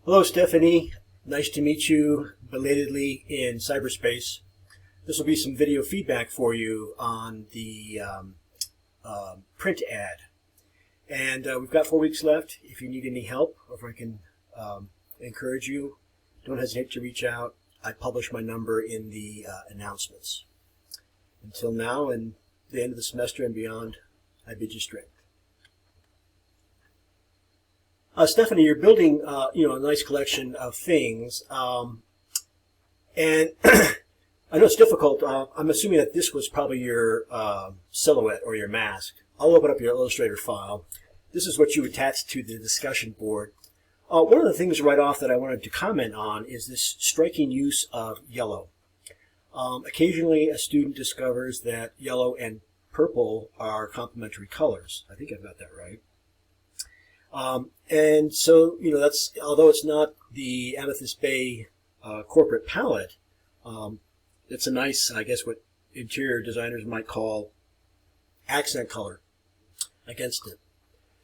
Hello, Stephanie. Nice to meet you belatedly in cyberspace. This will be some video feedback for you on the print ad. And we've got 4 weeks left. If you need any help, or if I can encourage you, don't hesitate to reach out. I publish my number in the announcements. Until now and the end of the semester and beyond, I bid you strength. Stephanie, you're building, a nice collection of things, and I know it's difficult. I'm assuming that this was probably your silhouette or your mask. I'll open up your Illustrator file. This is what you attached to the discussion board. One of the things right off that I wanted to comment on is this striking use of yellow. Occasionally, a student discovers that yellow and purple are complementary colors. I think I've got that right. And so, that's, although it's not the Amethyst Bay corporate palette, it's a nice, I guess, what interior designers might call accent color against it.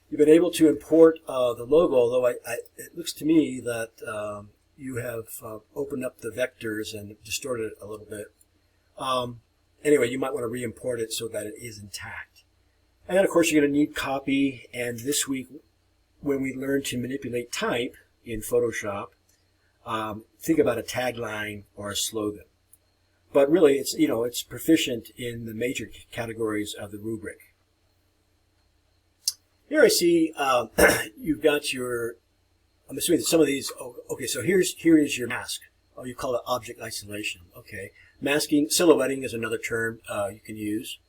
You've been able to import the logo, although it looks to me that you have opened up the vectors and distorted it a little bit. Anyway, you might want to re-import it so that it is intact. And then, of course, you're going to need copy, and this week, when we learn to manipulate type in Photoshop, think about a tagline or a slogan. But really, it's proficient in the major categories of the rubric. Here I see you've got your, I'm assuming that some of these, okay, so here is your mask. Oh, you call it object isolation. Okay. Masking, silhouetting is another term you can use.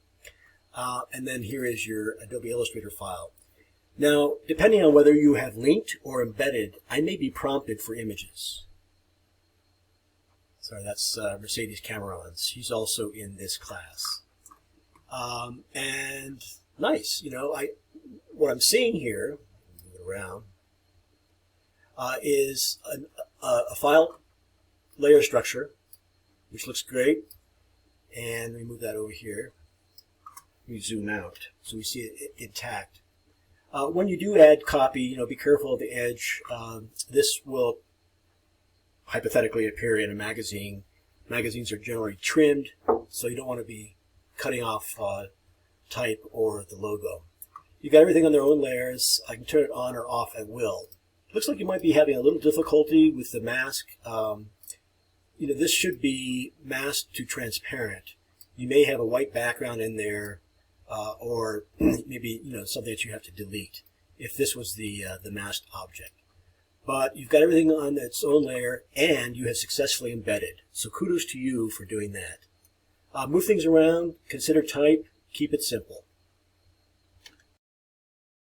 And then here is your Adobe Illustrator file. Now, depending on whether you have linked or embedded, I may be prompted for images. Sorry, that's Mercedes Cameron. She's also in this class. And nice, what I'm seeing here, move it around, is a file layer structure, which looks great. And we move that over here. We zoom out so we see it intact. When you do add copy, be careful of the edge. This will hypothetically appear in a magazine. Magazines are generally trimmed, so you don't want to be cutting off type or the logo. You've got everything on their own layers. I can turn it on or off at will. Looks like you might be having a little difficulty with the mask. This should be masked to transparent. You may have a white background in there. Or maybe something that you have to delete if this was the masked object. But you've got everything on its own layer, and you have successfully embedded. So kudos to you for doing that. Move things around, consider type, keep it simple.